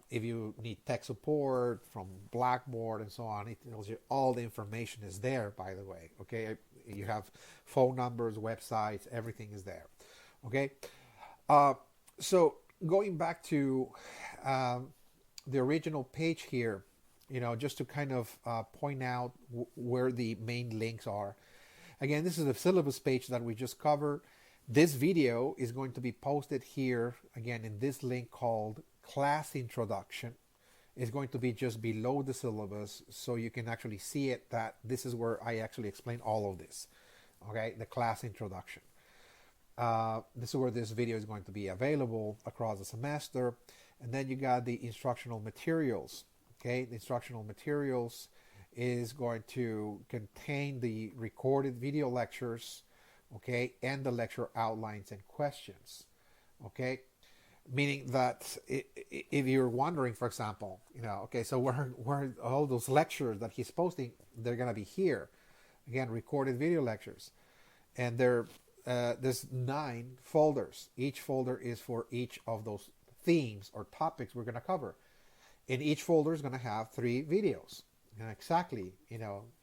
If you need tech support from Blackboard and so on, it tells you all the information is there, by the way, okay? You have phone numbers, websites, everything is there, okay? So going back to the original page here, just to kind of point out where the main links are. Again, this is the syllabus page that we just covered. This video is going to be posted here again in this link called Class Introduction. It's going to be just below the syllabus, so you can actually see it, that this is where I actually explain all of this. Okay, the class introduction. This is where this video is going to be available across the semester. And then you got the instructional materials. Okay, the instructional materials is going to contain the recorded video lectures, okay, and the lecture outlines and questions. Okay, meaning that if you're wondering, for example, okay, so where all those lectures that he's posting, they're gonna be here. Again, recorded video lectures, and there's 9 folders. Each folder is for each of those themes or topics we're gonna cover. And each folder is gonna have 3 videos. Exactly,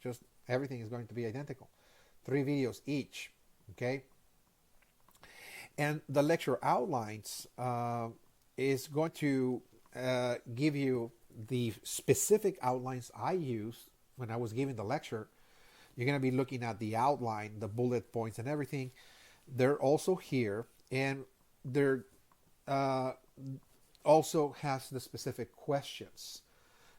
just everything is going to be identical. 3 videos each, okay? And the lecture outlines is going to give you the specific outlines I used when I was giving the lecture. You're going to be looking at the outline, the bullet points and everything. They're also here, and they're also has the specific questions.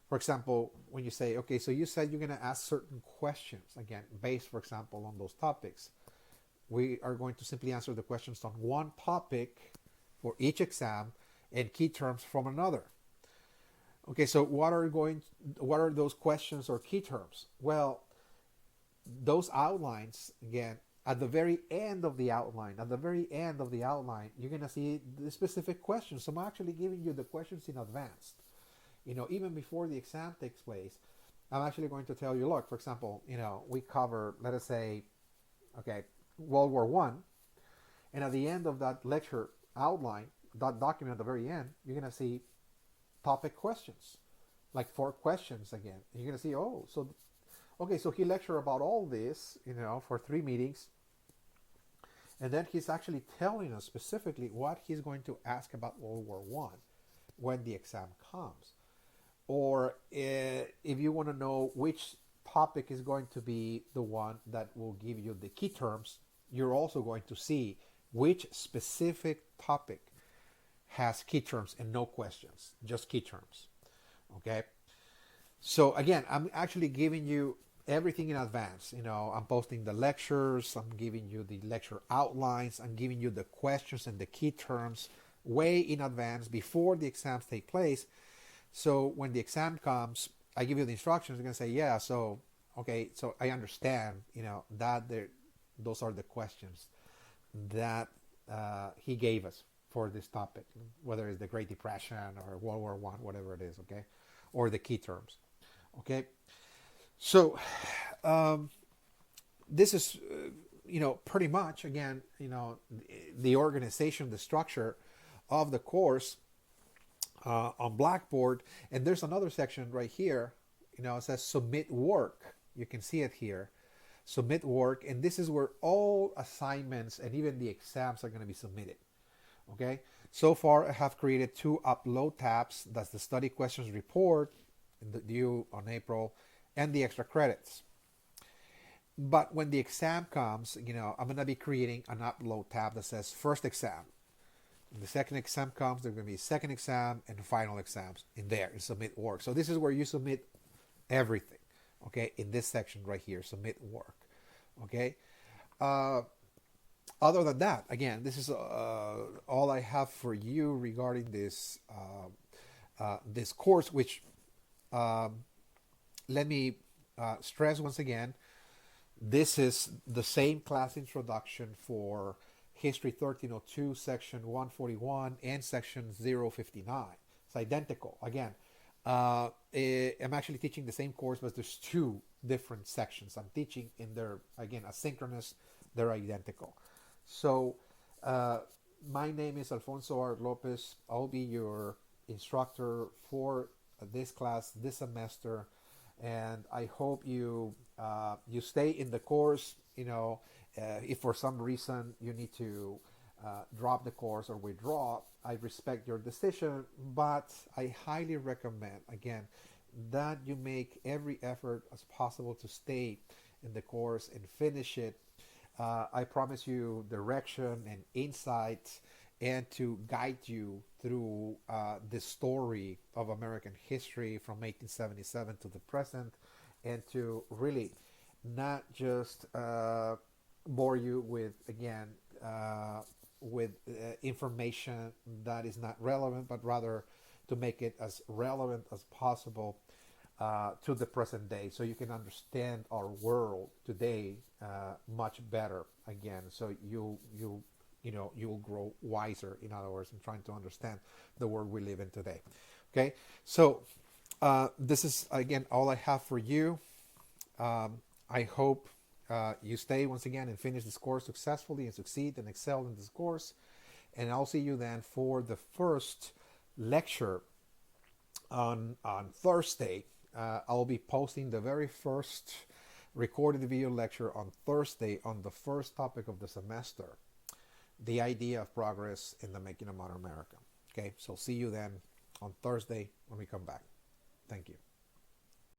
For example, when you say, okay, so you said you're going to ask certain questions, again, based, for example, on those topics. We are going to simply answer the questions on one topic for each exam and key terms from another. Okay, so what are those questions or key terms? Well, those outlines, again, at the very end of the outline, you're going to see the specific questions. So I'm actually giving you the questions in advance. Even before the exam takes place, I'm actually going to tell you, look, for example, we cover, let us say, okay, World War One, and at the end of that lecture outline, that document at the very end, you're going to see topic questions, like 4 questions again. And you're going to see, so he lectured about all this, for 3 meetings, and then he's actually telling us specifically what he's going to ask about World War One when the exam comes. Or if you want to know which topic is going to be the one that will give you the key terms, you're also going to see which specific topic has key terms and no questions, just key terms. Okay, so again, I'm actually giving you everything in advance. I'm posting the lectures, I'm giving you the lecture outlines, I'm giving you the questions and the key terms way in advance before the exams take place. So when the exam comes, I give you the instructions. You're going to say, yeah, so I understand, that those are the questions that he gave us for this topic, whether it's the Great Depression or World War One, whatever it is, okay, or the key terms, okay. So this is, pretty much, again, the organization, the structure of the course on Blackboard. And there's another section right here, it says submit work. You can see it here, submit work. And this is where all assignments and even the exams are going to be submitted. Okay, so far I have created 2 upload tabs. That's the study questions report due on April and the extra credits. But when the exam comes, I'm going to be creating an upload tab that says first exam. When the second exam comes, there's going to be second exam and final exams in there and submit work. So this is where you submit everything, okay, in this section right here, submit work, okay. Other than that, again, this is all I have for you regarding this this course, which let me stress once again, this is the same class introduction for History 1302, Section 141, and Section 059. It's identical. Again, I'm actually teaching the same course, but there's 2 different sections. I'm teaching in their, again, asynchronous, they're identical. So my name is Alfonso R. Lopez. I'll be your instructor for this class this semester, and I hope you you stay in the course. If for some reason you need to drop the course or withdraw, I respect your decision, but I highly recommend, again, that you make every effort as possible to stay in the course and finish it I promise you direction and insights and to guide you through the story of American history from 1877 to the present, and to really not just bore you with, again, information that is not relevant, but rather to make it as relevant as possible to the present day, so you can understand our world today much better. Again, so you'll grow wiser. In other words, in trying to understand the world we live in today. Okay, so this is again all I have for you. I hope you stay once again and finish this course successfully and succeed and excel in this course. And I'll see you then for the first lecture on Thursday. I'll be posting the very first recorded video lecture on Thursday on the first topic of the semester, the idea of progress in the making of modern America. Okay, so see you then on Thursday when we come back. Thank you.